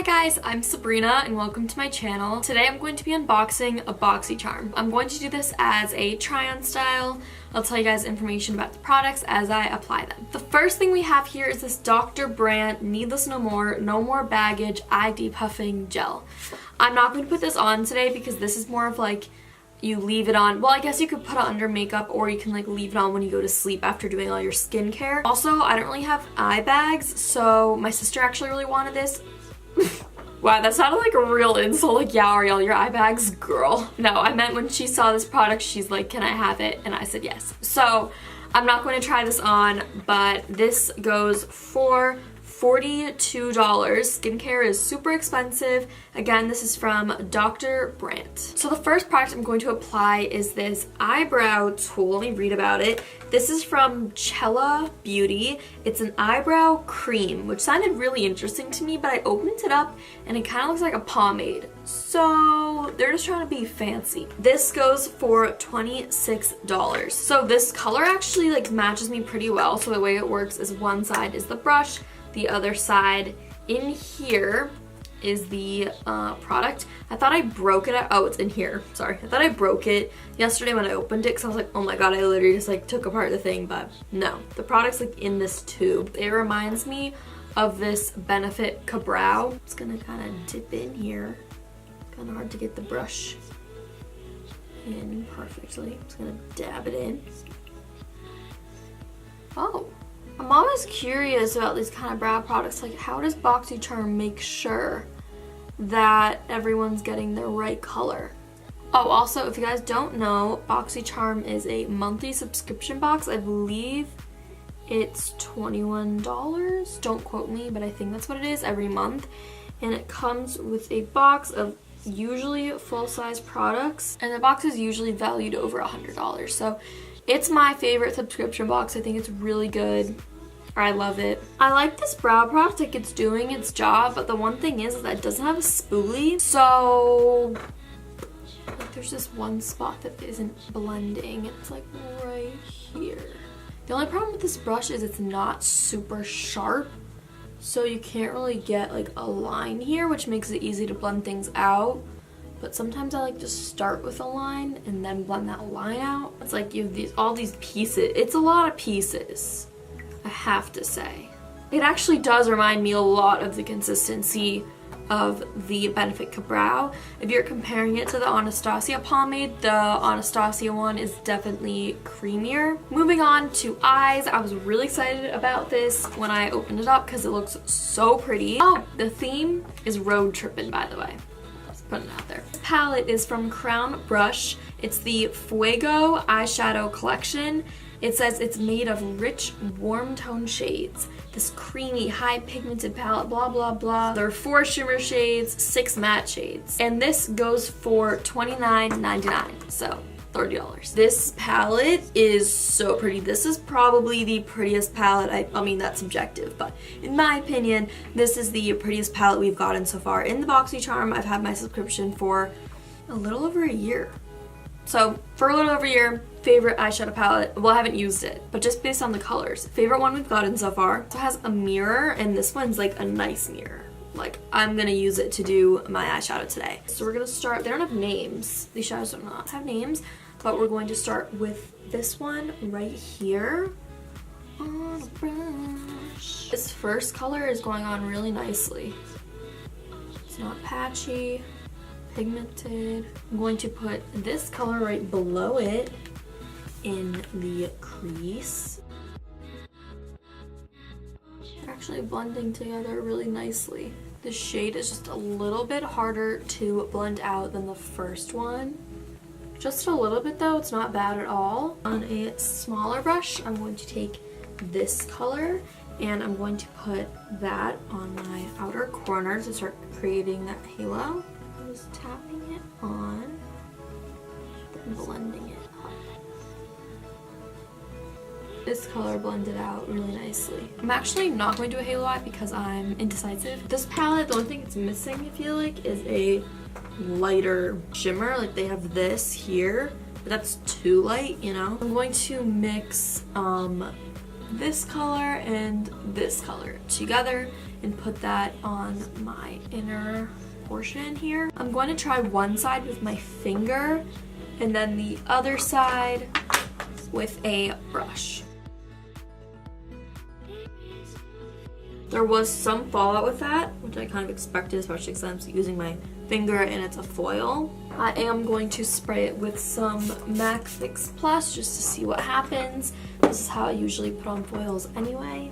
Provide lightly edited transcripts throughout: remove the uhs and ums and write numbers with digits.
Hi guys, I'm Sabrina and welcome to my channel. Today I'm going to be unboxing a BOXYCHARM. I'm going to do this as a try-on style. I'll tell you guys information about the products as I apply them. The first thing we have here is this Dr. Brandt Needless No More Baggage Eye Depuffing Gel. I'm not going to put this on today because this is more of like you leave it on. Well, I guess you could put it under makeup or you can like leave it on when you go to sleep after doing all your skincare. Also, I don't really have eye bags, so my sister actually really wanted this. Wow, that sounded like a real insult. Like, yeah, Ariel, your eye bags, girl. No, I meant when she saw this product, she's like, can I have it? And I said yes. So I'm not going to try this on, but this goes for $42. Skincare is super expensive. Again, this is from Dr. Brandt. So the first product I'm going to apply is this eyebrow tool. Let me read about it. This is from Cella Beauty. It's an eyebrow cream, which sounded really interesting to me, but I opened it up and it kind of looks like a pomade. So they're just trying to be fancy. This goes for $26. So this color actually like matches me pretty well. So the way it works is one side is the brush, the other side in here is the product. I thought I broke it. Oh, it's in here. Sorry. I thought I broke it yesterday when I opened it because I was like, oh my god, I literally just like took apart the thing, but no. The product's like in this tube. It reminds me of this Benefit Ka-Brow. It's gonna kind of dip in here. Kind of hard to get the brush in perfectly. I'm just gonna dab it in. Oh. I'm always curious about these kind of brow products. Like, how does BOXYCHARM make sure that everyone's getting the right color? Oh, also, if you guys don't know, BOXYCHARM is a monthly subscription box. I believe it's $21. Don't quote me, but I think that's what it is every month. And it comes with a box of usually full-size products. And the box is usually valued over $100. So it's my favorite subscription box. I think it's really good. I love it. I like this brow product, like it's doing its job, but the one thing is that it doesn't have a spoolie. So like there's this one spot that isn't blending. It's like right here. The only problem with this brush is it's not super sharp. So you can't really get like a line here, which makes it easy to blend things out. But sometimes I like to start with a line and then blend that line out. It's like you have all these pieces. It's a lot of pieces, I have to say. It actually does remind me a lot of the consistency of the Benefit Ka-Brow. If you're comparing it to the Anastasia pomade, the Anastasia one is definitely creamier. Moving on to eyes, I was really excited about this when I opened it up because it looks so pretty. Oh, the theme is road tripping, by the way. Putting it out there. This palette is from Crown Brush. It's the Fuego eyeshadow collection. It says it's made of rich, warm tone shades. This creamy, high pigmented palette, blah, blah, blah. There are 4 shimmer shades, 6 matte shades. And this goes for $29.99, so $30. This palette is so pretty. This is probably the prettiest palette. I mean, that's subjective, but in my opinion, this is the prettiest palette we've gotten so far in the BOXYCHARM. I've had my subscription for a little over a year. So for a little over a year, favorite eyeshadow palette. Well, I haven't used it, but just based on the colors. Favorite one we've gotten so far. So it has a mirror, and this one's like a nice mirror. Like, I'm gonna use it to do my eyeshadow today. So we're gonna start, they don't have names. These shadows do not have names, but we're going to start with this one right here on a brush. This first color is going on really nicely. It's not patchy, pigmented. I'm going to put this color right below it in the crease. They're actually blending together really nicely. The shade is just a little bit harder to blend out than the first one. Just a little bit though, it's not bad at all. On a smaller brush, I'm going to take this color and I'm going to put that on my outer corner to start creating that halo. I'm just tapping it on and blending it up. This color blended out really nicely. I'm actually not going to do a halo eye because I'm indecisive. This palette, the only thing it's missing, I feel like, is a lighter shimmer. Like they have this here, but that's too light, you know? I'm going to mix this color and this color together and put that on my inner portion here. I'm going to try one side with my finger and then the other side with a brush. There was some fallout with that, which I kind of expected, especially because I'm using my finger and it's a foil. I am going to spray it with some MAC Fix Plus just to see what happens. This is how I usually put on foils anyway.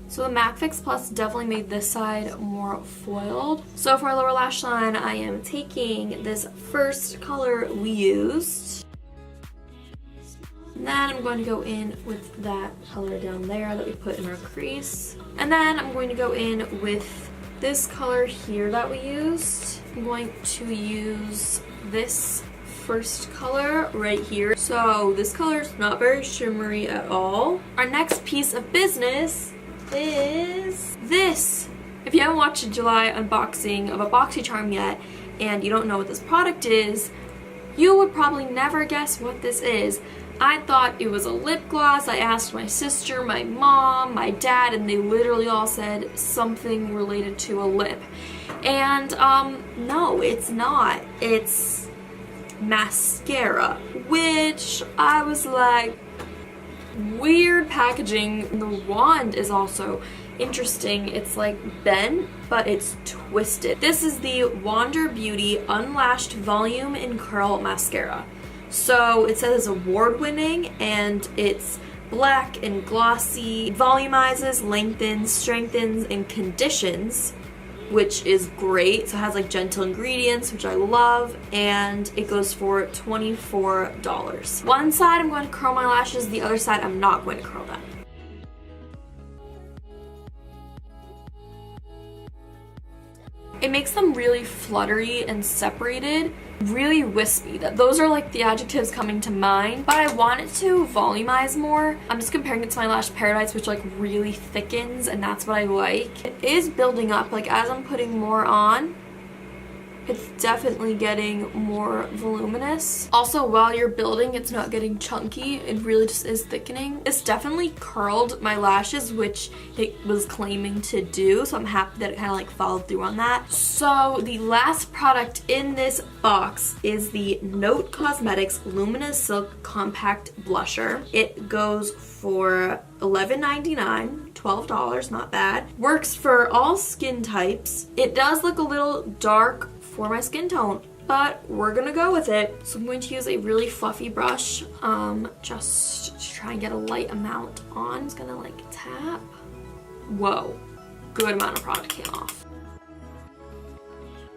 So the MAC Fix Plus definitely made this side more foiled. So for my lower lash line, I am taking this first color we used. And then I'm going to go in with that color down there that we put in our crease. And then I'm going to go in with this color here that we used. I'm going to use this first color right here. So this color is not very shimmery at all. Our next piece of business is this. If you haven't watched a July unboxing of a BOXYCHARM yet and you don't know what this product is, you would probably never guess what this is. I thought it was a lip gloss. I asked my sister, my mom, my dad, and they literally all said something related to a lip. And no, it's not. It's mascara, which I was like, weird packaging. The wand is also interesting. It's like bent, but it's twisted. This is the Wander Beauty Unlashed Volume and Curl Mascara. So it says it's award-winning and it's black and glossy, volumizes, lengthens, strengthens, and conditions, which is great. So it has like gentle ingredients, which I love, and it goes for $24. One side I'm going to curl my lashes, the other side I'm not going to curl them. It makes them really fluttery and separated, really wispy. Those are like the adjectives coming to mind, but I want it to volumize more. I'm just comparing it to my Lash Paradise, which like really thickens, and that's what I like. It is building up, like as I'm putting more on, it's definitely getting more voluminous. Also, while you're building, it's not getting chunky. It really just is thickening. It's definitely curled my lashes, which it was claiming to do, so I'm happy that it kind of like followed through on that. So the last product in this box is the Note Cosmetics Luminous Silk Compact Blusher. It goes for $11.99, $12, not bad. Works for all skin types. It does look a little dark for my skin tone, but we're gonna go with it. So I'm going to use a really fluffy brush just to try and get a light amount on. I'm just gonna like tap. Whoa, good amount of product came off.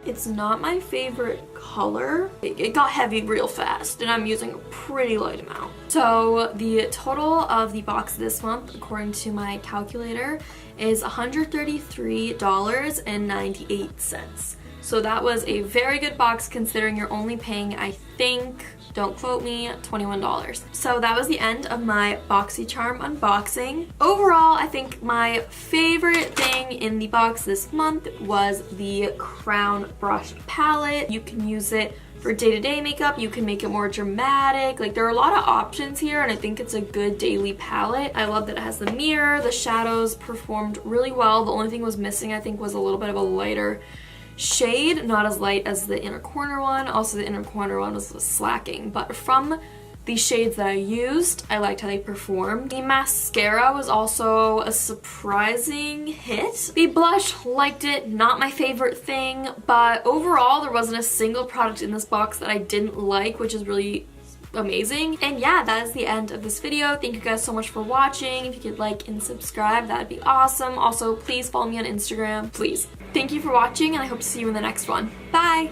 It's not my favorite color. It got heavy real fast and I'm using a pretty light amount. So the total of the box this month, according to my calculator, is $133.98. So that was a very good box considering you're only paying, I think, don't quote me, $21. So that was the end of my BOXYCHARM unboxing. Overall, I think my favorite thing in the box this month was the Crown Brush Palette. You can use it for day-to-day makeup, you can make it more dramatic. Like, there are a lot of options here and I think it's a good daily palette. I love that it has the mirror, the shadows performed really well. The only thing was missing, I think, was a little bit of a lighter shade, not as light as the inner corner one. Also, the inner corner one was slacking, but from the shades that I used, I liked how they performed. The mascara was also a surprising hit. The blush, liked it, not my favorite thing, but overall there wasn't a single product in this box that I didn't like, which is really amazing. And yeah, that is the end of this video. Thank you guys so much for watching. If you could like and subscribe, that'd be awesome. Also, please follow me on Instagram, please. Thank you for watching and I hope to see you in the next one. Bye!